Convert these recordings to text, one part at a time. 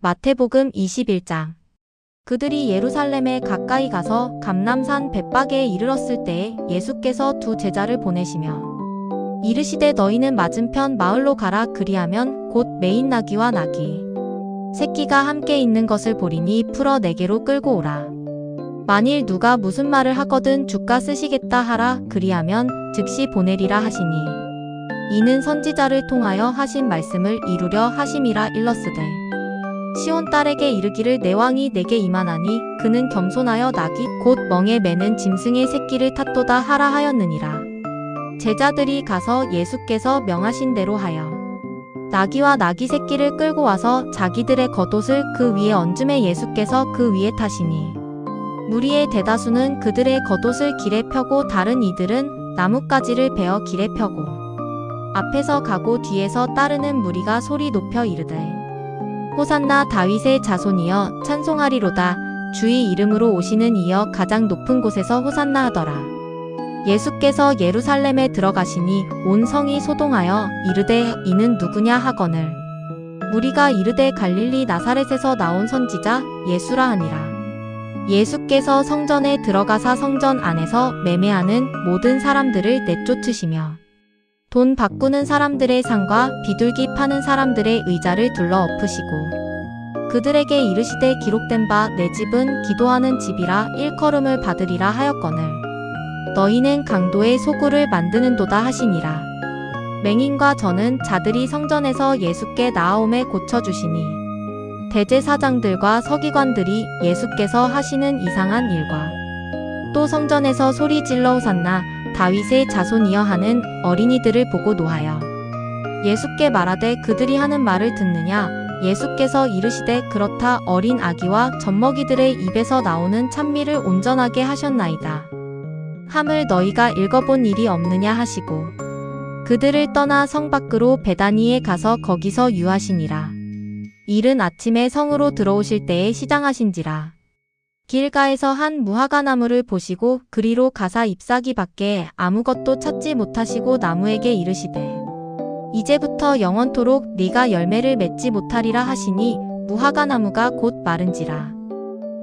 마태복음 21장. 그들이 예루살렘에 가까이 가서 감람산 벳박에 이르렀을 때에 예수께서 두 제자를 보내시며 이르시되 너희는 맞은편 마을로 가라. 그리하면 곧 매인 나귀와 나귀 새끼가 함께 있는 것을 보리니 풀어 내게로 끌고 오라. 만일 누가 무슨 말을 하거든 주가 쓰시겠다 하라. 그리하면 즉시 보내리라 하시니 이는 선지자를 통하여 하신 말씀을 이루려 하심이라. 일렀으되 시온 딸에게 이르기를 내 왕이 내게 임하나니 그는 겸손하여 나귀 곧 멍에 매는 짐승의 새끼를 탔도다 하라 하였느니라. 제자들이 가서 예수께서 명하신 대로 하여 나귀와 나귀 새끼를 끌고 와서 자기들의 겉옷을 그 위에 얹음에 예수께서 그 위에 타시니 무리의 대다수는 그들의 겉옷을 길에 펴고 다른 이들은 나뭇가지를 베어 길에 펴고 앞에서 가고 뒤에서 따르는 무리가 소리 높여 이르되 호산나 다윗의 자손이여 찬송하리로다. 주의 이름으로 오시는 이여 가장 높은 곳에서 호산나 하더라. 예수께서 예루살렘에 들어가시니 온 성이 소동하여 이르되 이는 누구냐 하거늘 무리가 이르되 갈릴리 나사렛에서 나온 선지자 예수라 하니라. 예수께서 성전에 들어가사 성전 안에서 매매하는 모든 사람들을 내쫓으시며 돈 바꾸는 사람들의 상과 비둘기 파는 사람들의 의자를 둘러 엎으시고 그들에게 이르시되 기록된 바 내 집은 기도하는 집이라 일컬음을 받으리라 하였거늘 너희는 강도의 소굴을 만드는도다 하시니라. 맹인과 저는 자들이 성전에서 예수께 나아옴에 고쳐주시니 대제사장들과 서기관들이 예수께서 하시는 이상한 일과 또 성전에서 소리질러 호산나 다윗의 자손이여 하는 어린이들을 보고 노하여 예수께 말하되 그들이 하는 말을 듣느냐. 예수께서 이르시되 그렇다. 어린 아기와 젖먹이들의 입에서 나오는 찬미를 온전하게 하셨나이다 함을 너희가 읽어본 일이 없느냐 하시고 그들을 떠나 성 밖으로 베다니에 가서 거기서 유하시니라. 이른 아침에 성으로 들어오실 때에 시장하신지라. 길가에서 한 무화과나무를 보시고 그리로 가사 잎사귀 밖에 아무것도 찾지 못하시고 나무에게 이르시되 이제부터 영원토록 네가 열매를 맺지 못하리라 하시니 무화과나무가 곧 마른지라.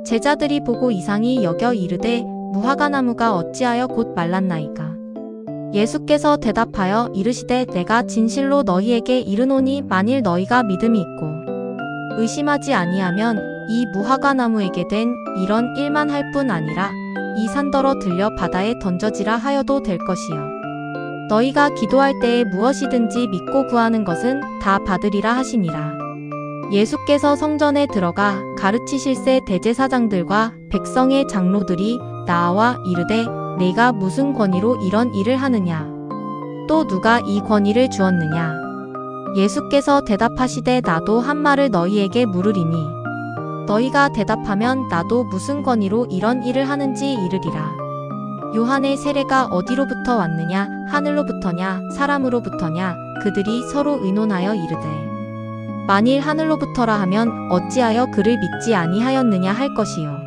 제자들이 보고 이상히 여겨 이르되 무화과나무가 어찌하여 곧 말랐나이까. 예수께서 대답하여 이르시되 내가 진실로 너희에게 이르노니 만일 너희가 믿음이 있고 의심하지 아니하면 이 무화과나무에게 된 이런 일만 할 뿐 아니라 이 산더러 들려 바다에 던져지라 하여도 될 것이요 너희가 기도할 때에 무엇이든지 믿고 구하는 것은 다 받으리라 하시니라. 예수께서 성전에 들어가 가르치실새 대제사장들과 백성의 장로들이 나와 이르되 네가 무슨 권위로 이런 일을 하느냐. 또 누가 이 권위를 주었느냐. 예수께서 대답하시되 나도 한 말을 너희에게 물으리니 너희가 대답하면 나도 무슨 권위로 이런 일을 하는지 이르리라. 요한의 세례가 어디로부터 왔느냐. 하늘로부터냐 사람으로부터냐. 그들이 서로 의논하여 이르되 만일 하늘로부터라 하면 어찌하여 그를 믿지 아니하였느냐 할 것이요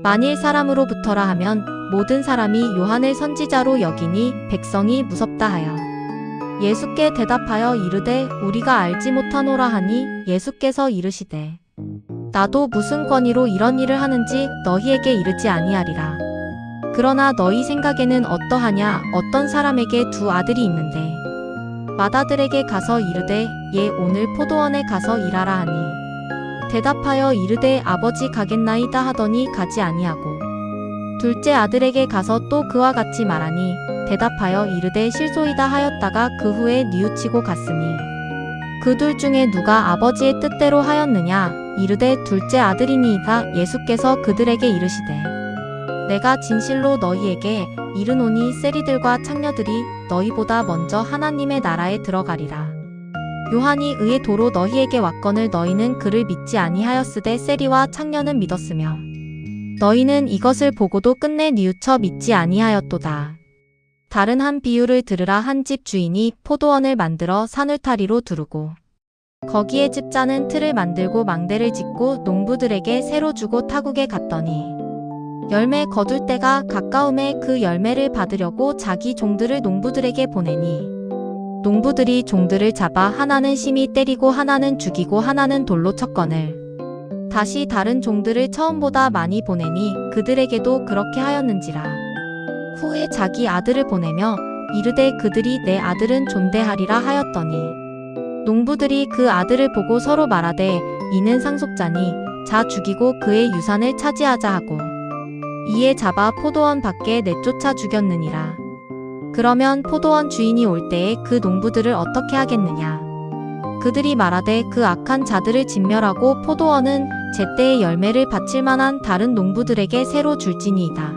만일 사람으로부터라 하면 모든 사람이 요한을 선지자로 여기니 백성이 무섭다 하여 예수께 대답하여 이르되 우리가 알지 못하노라 하니 예수께서 이르시되 나도 무슨 권위로 이런 일을 하는지 너희에게 이르지 아니하리라. 그러나 너희 생각에는 어떠하냐. 어떤 사람에게 두 아들이 있는데 맏아들에게 가서 이르되 얘 오늘 포도원에 가서 일하라 하니 대답하여 이르되 아버지 가겠나이다 하더니 가지 아니하고 둘째 아들에게 가서 또 그와 같이 말하니 대답하여 이르되 실소이다 하였다가 그 후에 뉘우치고 갔으니 그 둘 중에 누가 아버지의 뜻대로 하였느냐. 이르되 둘째 아들이니이다. 예수께서 그들에게 이르시되 내가 진실로 너희에게 이르노니 세리들과 창녀들이 너희보다 먼저 하나님의 나라에 들어가리라. 요한이 의의 도로 너희에게 왔거늘 너희는 그를 믿지 아니하였으되 세리와 창녀는 믿었으며 너희는 이것을 보고도 끝내 뉘우쳐 믿지 아니하였도다. 다른 한 비유를 들으라. 한 집 주인이 포도원을 만들어 산울타리로 두르고 거기에 집자는 틀을 만들고 망대를 짓고 농부들에게 새로 주고 타국에 갔더니 열매 거둘 때가 가까움에 그 열매를 받으려고 자기 종들을 농부들에게 보내니 농부들이 종들을 잡아 하나는 심히 때리고 하나는 죽이고 하나는 돌로 쳤거늘 다시 다른 종들을 처음보다 많이 보내니 그들에게도 그렇게 하였는지라. 후에 자기 아들을 보내며 이르되 그들이 내 아들은 존대하리라 하였더니 농부들이 그 아들을 보고 서로 말하되 이는 상속자니 자 죽이고 그의 유산을 차지하자 하고 이에 잡아 포도원 밖에 내쫓아 죽였느니라. 그러면 포도원 주인이 올 때에 그 농부들을 어떻게 하겠느냐. 그들이 말하되 그 악한 자들을 진멸하고 포도원은 제때의 열매를 바칠 만한 다른 농부들에게 새로 줄지니이다.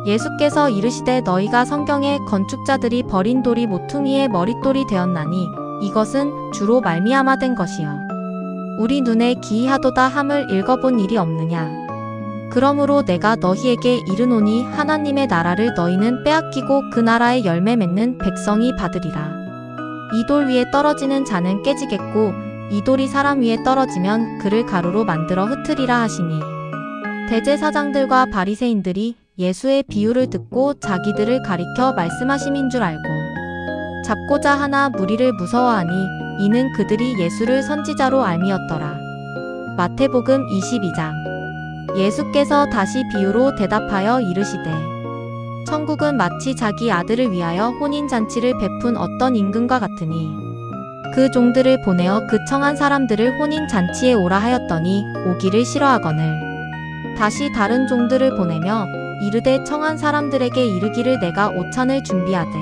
예수께서 이르시되 너희가 성경에 건축자들이 버린 돌이 모퉁이의 머릿돌이 되었나니 이것은 주로 말미암아 된 것이요 우리 눈에 기이하도다 함을 읽어본 일이 없느냐. 그러므로 내가 너희에게 이르노니 하나님의 나라를 너희는 빼앗기고 그 나라의 열매 맺는 백성이 받으리라. 이 돌 위에 떨어지는 자는 깨지겠고 이 돌이 사람 위에 떨어지면 그를 가루로 만들어 흩으리라 하시니 대제사장들과 바리새인들이 예수의 비유를 듣고 자기들을 가리켜 말씀하심인 줄 알고 잡고자 하나 무리를 무서워하니 이는 그들이 예수를 선지자로 알미었더라. 마태복음 22장. 예수께서 다시 비유로 대답하여 이르시되 천국은 마치 자기 아들을 위하여 혼인잔치를 베푼 어떤 임금과 같으니 그 종들을 보내어 그 청한 사람들을 혼인잔치에 오라 하였더니 오기를 싫어하거늘 다시 다른 종들을 보내며 이르되 청한 사람들에게 이르기를 내가 오찬을 준비하되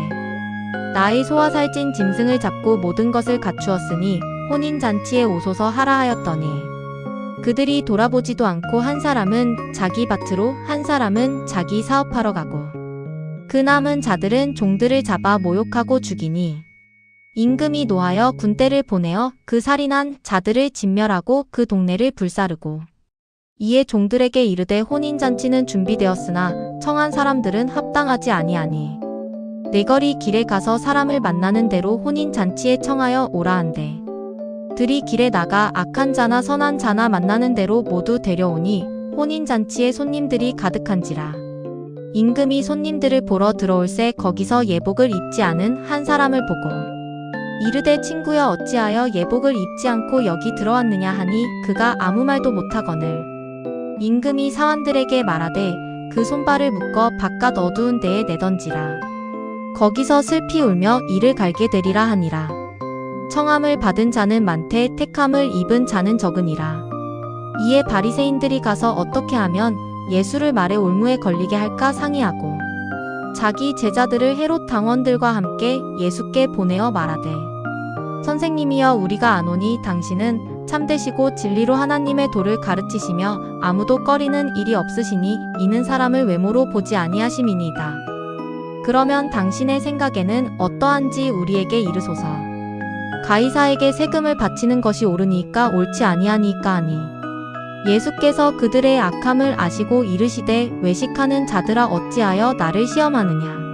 나의 소와 살찐 짐승을 잡고 모든 것을 갖추었으니 혼인잔치에 오소서 하라 하였더니 그들이 돌아보지도 않고 한 사람은 자기 밭으로 한 사람은 자기 사업하러 가고 그 남은 자들은 종들을 잡아 모욕하고 죽이니 임금이 노하여 군대를 보내어 그 살인한 자들을 진멸하고 그 동네를 불사르고 이에 종들에게 이르되 혼인잔치는 준비되었으나 청한 사람들은 합당하지 아니하니 네거리 길에 가서 사람을 만나는 대로 혼인잔치에 청하여 오라 한대 들이 길에 나가 악한 자나 선한 자나 만나는 대로 모두 데려오니 혼인잔치에 손님들이 가득한지라. 임금이 손님들을 보러 들어올새 거기서 예복을 입지 않은 한 사람을 보고 이르되 친구여 어찌하여 예복을 입지 않고 여기 들어왔느냐 하니 그가 아무 말도 못하거늘 임금이 사환들에게 말하되 그 손발을 묶어 바깥 어두운 데에 내던지라. 거기서 슬피 울며 이를 갈게 되리라 하니라. 청함을 받은 자는 많되 택함을 입은 자는 적으니라. 이에 바리새인들이 가서 어떻게 하면 예수를 말에 올무에 걸리게 할까 상의하고 자기 제자들을 헤롯 당원들과 함께 예수께 보내어 말하되 선생님이여 우리가 아노니 당신은 참되시고 진리로 하나님의 도를 가르치시며 아무도 꺼리는 일이 없으시니 이는 사람을 외모로 보지 아니하심이니이다. 그러면 당신의 생각에는 어떠한지 우리에게 이르소서. 가이사에게 세금을 바치는 것이 옳으니까 옳지 아니하니까 하니 예수께서 그들의 악함을 아시고 이르시되 외식하는 자들아 어찌하여 나를 시험하느냐.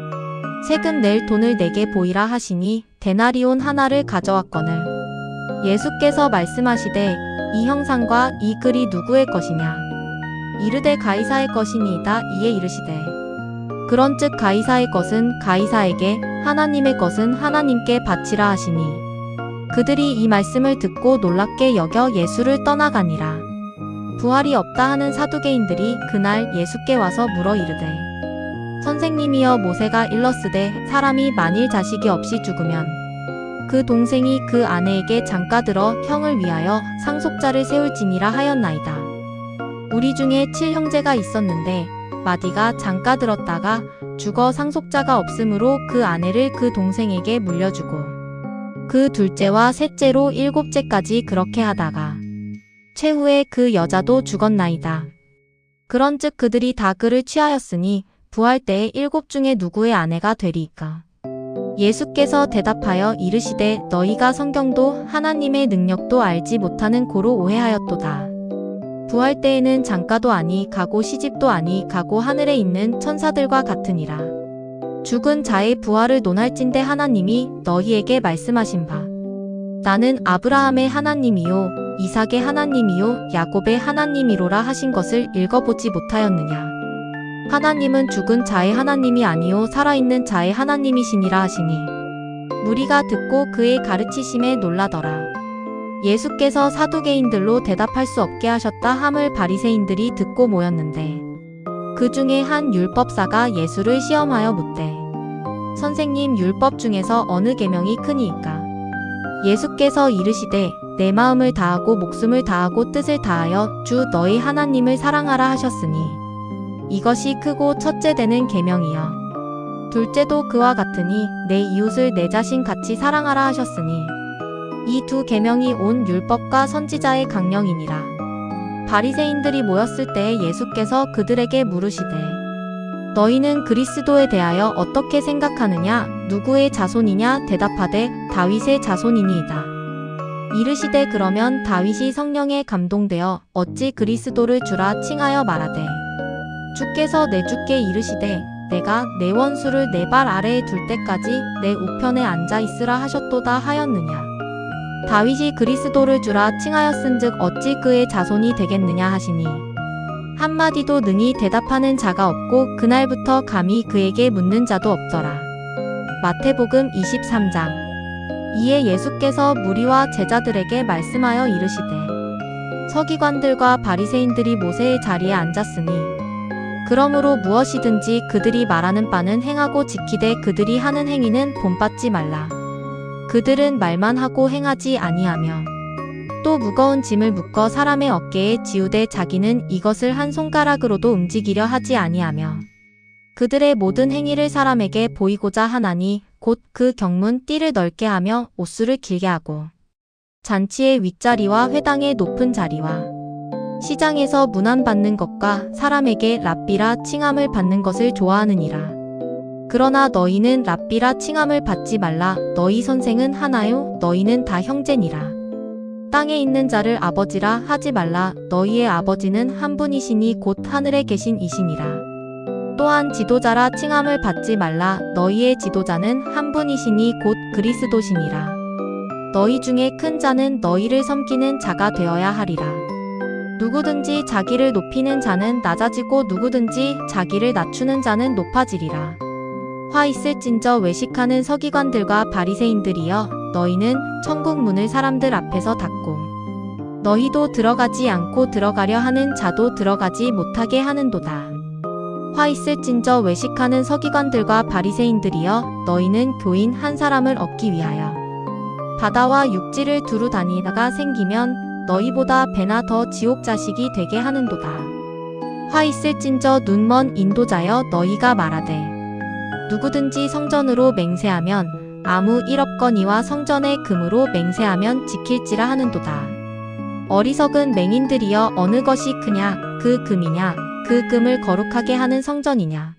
세금 낼 돈을 내게 보이라 하시니 데나리온 하나를 가져왔거늘 예수께서 말씀하시되 이 형상과 이 글이 누구의 것이냐. 이르되 가이사의 것이니이다. 이에 이르시되 그런즉 가이사의 것은 가이사에게 하나님의 것은 하나님께 바치라 하시니 그들이 이 말씀을 듣고 놀랍게 여겨 예수를 떠나가니라. 부활이 없다 하는 사두개인들이 그날 예수께 와서 물어 이르되 선생님이여 모세가 일렀으되 사람이 만일 자식이 없이 죽으면 그 동생이 그 아내에게 장가들어 형을 위하여 상속자를 세울지니라 하였나이다. 우리 중에 7형제가 있었는데 마디가 장가들었다가 죽어 상속자가 없으므로 그 아내를 그 동생에게 물려주고 그 둘째와 셋째로 7째까지 그렇게 하다가 최후에 그 여자도 죽었나이다. 그런즉 그들이 다 그를 취하였으니 부활 때에 7 중에 누구의 아내가 되리이까. 예수께서 대답하여 이르시되 너희가 성경도 하나님의 능력도 알지 못하는 고로 오해하였도다. 부활 때에는 장가도 아니 가고 시집도 아니 가고 하늘에 있는 천사들과 같으니라. 죽은 자의 부활을 논할진대 하나님이 너희에게 말씀하신 바 나는 아브라함의 하나님이요 이삭의 하나님이요 야곱의 하나님이로라 하신 것을 읽어보지 못하였느냐. 하나님은 죽은 자의 하나님이 아니요 살아있는 자의 하나님이시니라 하시니 무리가 듣고 그의 가르치심에 놀라더라. 예수께서 사두개인들로 대답할 수 없게 하셨다 함을 바리새인들이 듣고 모였는데 그 중에 한 율법사가 예수를 시험하여 묻되 선생님, 율법 중에서 어느 계명이 크니이까? 예수께서 이르시되 내 마음을 다하고 목숨을 다하고 뜻을 다하여 주 너희 하나님을 사랑하라 하셨으니 이것이 크고 첫째 되는 계명이여. 둘째도 그와 같으니 내 이웃을 내 자신 같이 사랑하라 하셨으니 이 두 계명이 온 율법과 선지자의 강령이니라. 바리새인들이 모였을 때에 예수께서 그들에게 물으시되 너희는 그리스도에 대하여 어떻게 생각하느냐? 누구의 자손이냐? 대답하되 다윗의 자손이니이다. 이르시되 그러면 다윗이 성령에 감동되어 어찌 그리스도를 주라 칭하여 말하되 주께서 내 주께 이르시되 내가 내 원수를 내 발 아래에 둘 때까지 내 우편에 앉아 있으라 하셨도다 하였느냐. 다윗이 그리스도를 주라 칭하였은즉 어찌 그의 자손이 되겠느냐 하시니 한마디도 능히 대답하는 자가 없고 그날부터 감히 그에게 묻는 자도 없더라. 마태복음 23장. 이에 예수께서 무리와 제자들에게 말씀하여 이르시되 서기관들과 바리새인들이 모세의 자리에 앉았으니 그러므로 무엇이든지 그들이 말하는 바는 행하고 지키되 그들이 하는 행위는 본받지 말라. 그들은 말만 하고 행하지 아니하며 또 무거운 짐을 묶어 사람의 어깨에 지우되 자기는 이것을 한 손가락으로도 움직이려 하지 아니하며 그들의 모든 행위를 사람에게 보이고자 하나니 곧 그 경문 띠를 넓게 하며 옷수를 길게 하고 잔치의 윗자리와 회당의 높은 자리와 시장에서 문안받는 것과 사람에게 랍비라 칭함을 받는 것을 좋아하느니라. 그러나 너희는 랍비라 칭함을 받지 말라. 너희 선생은 하나요? 너희는 다 형제니라. 땅에 있는 자를 아버지라 하지 말라. 너희의 아버지는 한 분이시니 곧 하늘에 계신 이시니라. 또한 지도자라 칭함을 받지 말라. 너희의 지도자는 한 분이시니 곧 그리스도시니라. 너희 중에 큰 자는 너희를 섬기는 자가 되어야 하리라. 누구든지 자기를 높이는 자는 낮아지고 누구든지 자기를 낮추는 자는 높아지리라. 화 있을진저 외식하는 서기관들과 바리새인들이여 너희는 천국 문을 사람들 앞에서 닫고 너희도 들어가지 않고 들어가려 하는 자도 들어가지 못하게 하는도다. 화 있을진저 외식하는 서기관들과 바리새인들이여 너희는 교인 한 사람을 얻기 위하여 바다와 육지를 두루 다니다가 생기면 너희보다 배나 더 지옥 자식이 되게 하는도다. 화 있을진저 눈먼 인도자여 너희가 말하되 누구든지 성전으로 맹세하면 아무 1억 건이와 성전의 금으로 맹세하면 지킬지라 하는도다. 어리석은 맹인들이여 어느 것이 크냐? 그 금이냐? 그 금을 거룩하게 하는 성전이냐?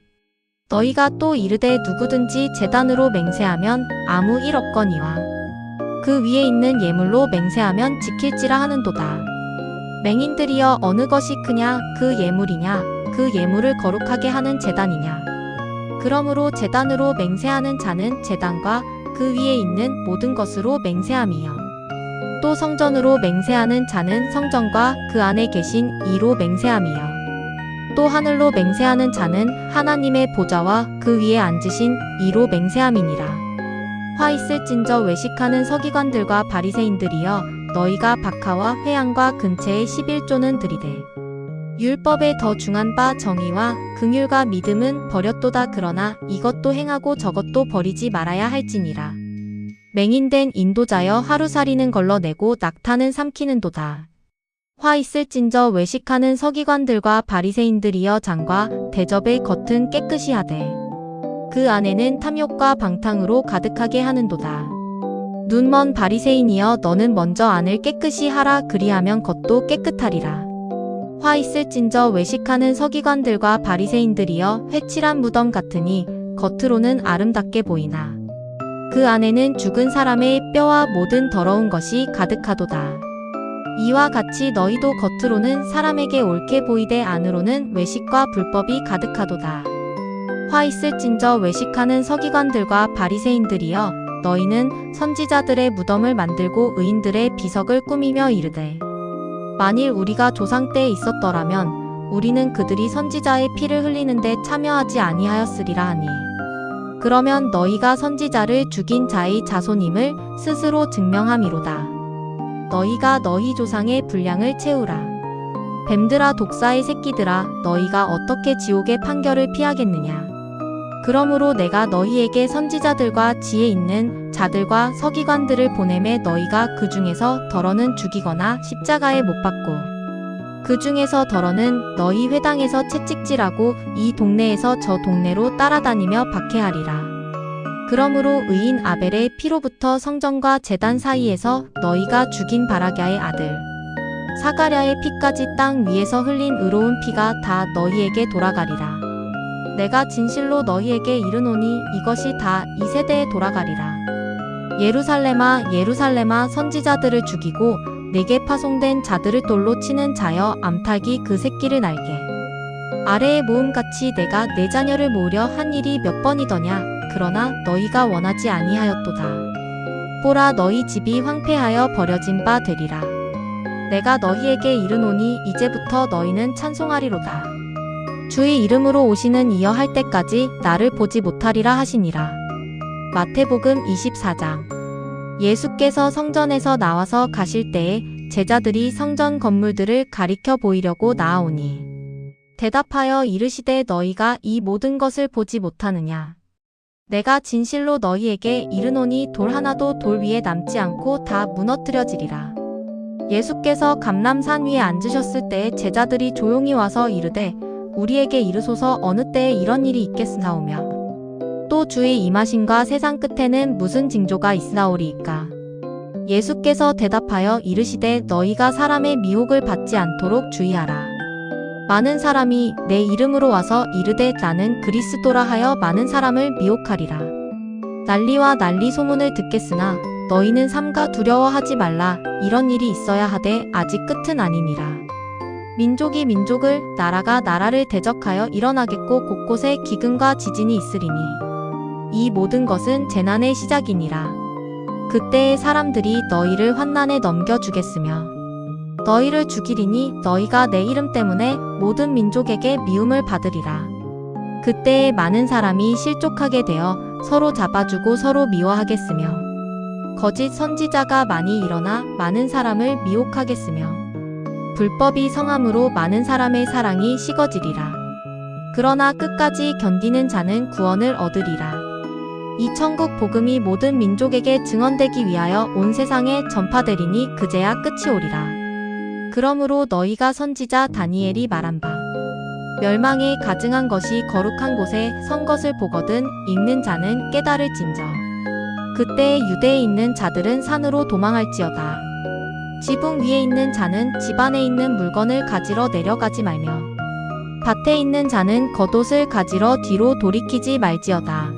너희가 또 이르되 누구든지 제단으로 맹세하면 아무 1억 건이와 그 위에 있는 예물로 맹세하면 지킬지라 하는도다. 맹인들이여 어느 것이 크냐? 그 예물이냐? 그 예물을 거룩하게 하는 제단이냐? 그러므로 제단으로 맹세하는 자는 제단과 그 위에 있는 모든 것으로 맹세함이요. 또 성전으로 맹세하는 자는 성전과 그 안에 계신 이로 맹세함이요. 또 하늘로 맹세하는 자는 하나님의 보좌와 그 위에 앉으신 이로 맹세함이니라. 화 있을진저 외식하는 서기관들과 바리새인들이여 너희가 박하와 회양과 근체의 11조는 드리되 율법에 더 중한 바 정의와 긍휼과 믿음은 버렸도다. 그러나 이것도 행하고 저것도 버리지 말아야 할지니라. 맹인된 인도자여 하루살이는 걸러내고 낙타는 삼키는도다. 화 있을진저 외식하는 서기관들과 바리새인들이여 장과 대접의 겉은 깨끗이 하되 그 안에는 탐욕과 방탕으로 가득하게 하는도다. 눈먼 바리새인이여 너는 먼저 안을 깨끗이 하라. 그리하면 겉도 깨끗하리라. 화 있을진저 외식하는 서기관들과 바리새인들이여 회칠한 무덤 같으니 겉으로는 아름답게 보이나 그 안에는 죽은 사람의 뼈와 모든 더러운 것이 가득하도다. 이와 같이 너희도 겉으로는 사람에게 옳게 보이되 안으로는 외식과 불법이 가득하도다. 화 있을진저 외식하는 서기관들과 바리새인들이여 너희는 선지자들의 무덤을 만들고 의인들의 비석을 꾸미며 이르되 만일 우리가 조상 때에 있었더라면 우리는 그들이 선지자의 피를 흘리는데 참여하지 아니하였으리라 하니 그러면 너희가 선지자를 죽인 자의 자손임을 스스로 증명함이로다. 너희가 너희 조상의 분량을 채우라. 뱀들아 독사의 새끼들아 너희가 어떻게 지옥의 판결을 피하겠느냐. 그러므로 내가 너희에게 선지자들과 지혜 있는 자들과 서기관들을 보내매 너희가 그 중에서 더러는 죽이거나 십자가에 못 박고 그 중에서 더러는 너희 회당에서 채찍질하고 이 동네에서 저 동네로 따라다니며 박해하리라. 그러므로 의인 아벨의 피로부터 성전과 제단 사이에서 너희가 죽인 바라갸의 아들 사가랴의 피까지 땅 위에서 흘린 의로운 피가 다 너희에게 돌아가리라. 내가 진실로 너희에게 이르노니 이것이 다 이 세대에 돌아가리라. 예루살렘아 예루살렘아 선지자들을 죽이고 내게 파송된 자들을 돌로 치는 자여 암탉이 그 새끼를 날개 아래에 모음같이 내가 내 자녀를 모으려 한 일이 몇 번이더냐. 그러나 너희가 원하지 아니하였도다. 보라 너희 집이 황폐하여 버려진 바 되리라. 내가 너희에게 이르노니 이제부터 너희는 찬송하리로다. 주의 이름으로 오시는 이여 할 때까지 나를 보지 못하리라 하시니라. 마태복음 24장. 예수께서 성전에서 나와서 가실 때에 제자들이 성전 건물들을 가리켜 보이려고 나아오니 대답하여 이르시되 너희가 이 모든 것을 보지 못하느냐. 내가 진실로 너희에게 이르노니 돌 하나도 돌 위에 남지 않고 다 무너뜨려지리라. 예수께서 감람산 위에 앉으셨을 때에 제자들이 조용히 와서 이르되 우리에게 이르소서 어느 때에 이런 일이 있겠사오며 또 주의 임하심과 세상 끝에는 무슨 징조가 있사오리이까. 예수께서 대답하여 이르시되 너희가 사람의 미혹을 받지 않도록 주의하라. 많은 사람이 내 이름으로 와서 이르되 나는 그리스도라 하여 많은 사람을 미혹하리라. 난리와 난리 소문을 듣겠으나 너희는 삼가 두려워하지 말라. 이런 일이 있어야 하되 아직 끝은 아니니라. 민족이 민족을 나라가 나라를 대적하여 일어나겠고 곳곳에 기근과 지진이 있으리니 이 모든 것은 재난의 시작이니라. 그때에 사람들이 너희를 환난에 넘겨주겠으며 너희를 죽이리니 너희가 내 이름 때문에 모든 민족에게 미움을 받으리라. 그때에 많은 사람이 실족하게 되어 서로 잡아주고 서로 미워하겠으며 거짓 선지자가 많이 일어나 많은 사람을 미혹하겠으며 불법이 성함으로 많은 사람의 사랑이 식어지리라. 그러나 끝까지 견디는 자는 구원을 얻으리라. 이 천국 복음이 모든 민족에게 증언되기 위하여 온 세상에 전파되리니 그제야 끝이 오리라. 그러므로 너희가 선지자 다니엘이 말한 바 멸망에 가증한 것이 거룩한 곳에 선 것을 보거든 읽는 자는 깨달을진저. 그때에 유대에 있는 자들은 산으로 도망할지어다. 지붕 위에 있는 자는 집 안에 있는 물건을 가지러 내려가지 말며 밭에 있는 자는 겉옷을 가지러 뒤로 돌이키지 말지어다.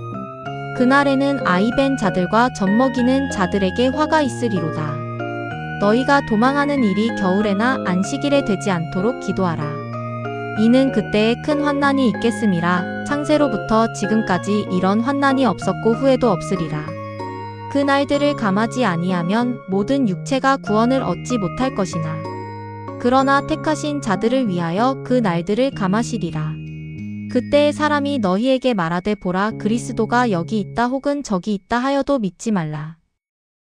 그날에는 아이벤 자들과 젖먹이는 자들에게 화가 있으리로다. 너희가 도망하는 일이 겨울에나 안식일에 되지 않도록 기도하라. 이는 그때에 큰 환난이 있겠음이라. 창세로부터 지금까지 이런 환난이 없었고 후에도 없으리라. 그 날들을 감하지 아니하면 모든 육체가 구원을 얻지 못할 것이나 그러나 택하신 자들을 위하여 그 날들을 감하시리라. 그때에 사람이 너희에게 말하되 보라 그리스도가 여기 있다 혹은 저기 있다 하여도 믿지 말라.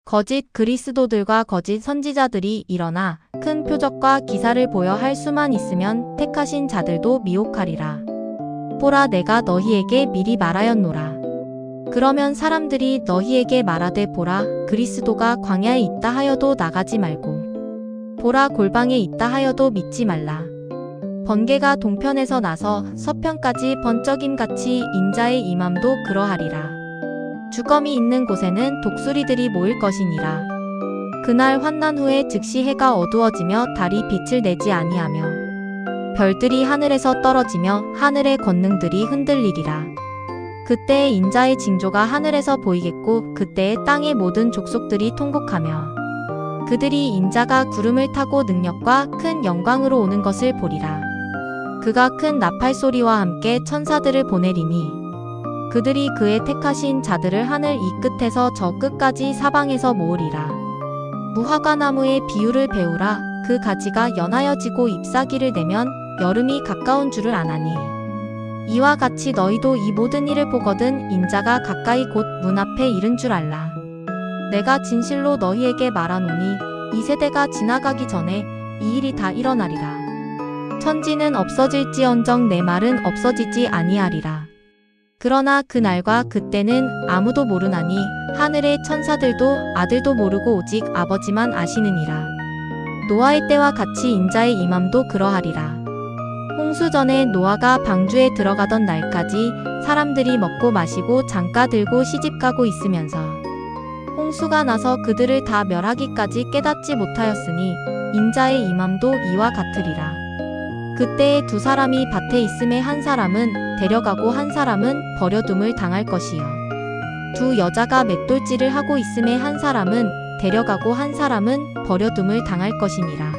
거짓 그리스도들과 거짓 선지자들이 일어나 큰 표적과 기사를 보여 할 수만 있으면 택하신 자들도 미혹하리라. 보라 내가 너희에게 미리 말하였노라. 그러면 사람들이 너희에게 말하되 보라 그리스도가 광야에 있다 하여도 나가지 말고 보라 골방에 있다 하여도 믿지 말라. 번개가 동편에서 나서 서편까지 번쩍임같이 인자의 임함도 그러하리라. 주검이 있는 곳에는 독수리들이 모일 것이니라. 그날 환난 후에 즉시 해가 어두워지며 달이 빛을 내지 아니하며 별들이 하늘에서 떨어지며 하늘의 권능들이 흔들리리라. 그때에 인자의 징조가 하늘에서 보이겠고 그때에 땅의 모든 족속들이 통곡하며 그들이 인자가 구름을 타고 능력과 큰 영광으로 오는 것을 보리라. 그가 큰 나팔 소리와 함께 천사들을 보내리니 그들이 그의 택하신 자들을 하늘 이 끝에서 저 끝까지 사방에서 모으리라. 무화과 나무의 비유를 배우라. 그 가지가 연하여지고 잎사귀를 내면 여름이 가까운 줄을 아나니 이와 같이 너희도 이 모든 일을 보거든 인자가 가까이 곧 문 앞에 이른 줄 알라. 내가 진실로 너희에게 말하노니 이 세대가 지나가기 전에 이 일이 다 일어나리라. 천지는 없어질지언정 내 말은 없어지지 아니하리라. 그러나 그날과 그때는 아무도 모르나니 하늘의 천사들도 아들도 모르고 오직 아버지만 아시느니라. 노아의 때와 같이 인자의 임함도 그러하리라. 홍수 전에 노아가 방주에 들어가던 날까지 사람들이 먹고 마시고 장가 들고 시집가고 있으면서 홍수가 나서 그들을 다 멸하기까지 깨닫지 못하였으니 인자의 임함도 이와 같으리라. 그때에 두 사람이 밭에 있음에 한 사람은 데려가고 한 사람은 버려둠을 당할 것이요. 두 여자가 맷돌질을 하고 있음에 한 사람은 데려가고 한 사람은 버려둠을 당할 것이니라.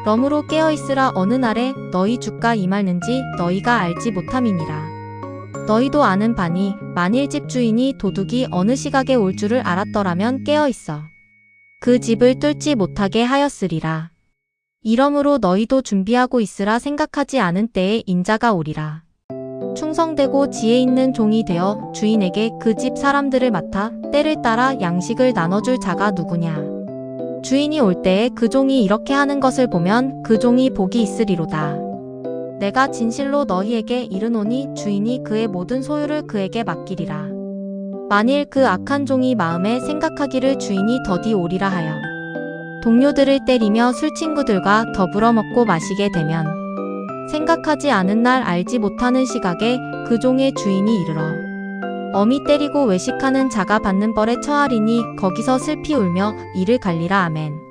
그러므로 깨어있으라. 어느 날에 너희 주가 임하는지 너희가 알지 못함이니라. 너희도 아는 바니 만일 집주인이 도둑이 어느 시각에 올 줄을 알았더라면 깨어있어 그 집을 뚫지 못하게 하였으리라. 이러므로 너희도 준비하고 있으라. 생각하지 않은 때에 인자가 오리라. 충성되고 지혜 있는 종이 되어 주인에게 그 집 사람들을 맡아 때를 따라 양식을 나눠줄 자가 누구냐. 주인이 올 때에 그 종이 이렇게 하는 것을 보면 그 종이 복이 있으리로다. 내가 진실로 너희에게 이르노니 주인이 그의 모든 소유를 그에게 맡기리라. 만일 그 악한 종이 마음에 생각하기를 주인이 더디 오리라 하여 동료들을 때리며 술친구들과 더불어 먹고 마시게 되면 생각하지 않은 날 알지 못하는 시각에 그 종의 주인이 이르러 엄히 때리고 외식하는 자가 받는 벌에 처하리니 거기서 슬피 울며 이를 갈리라. 아멘.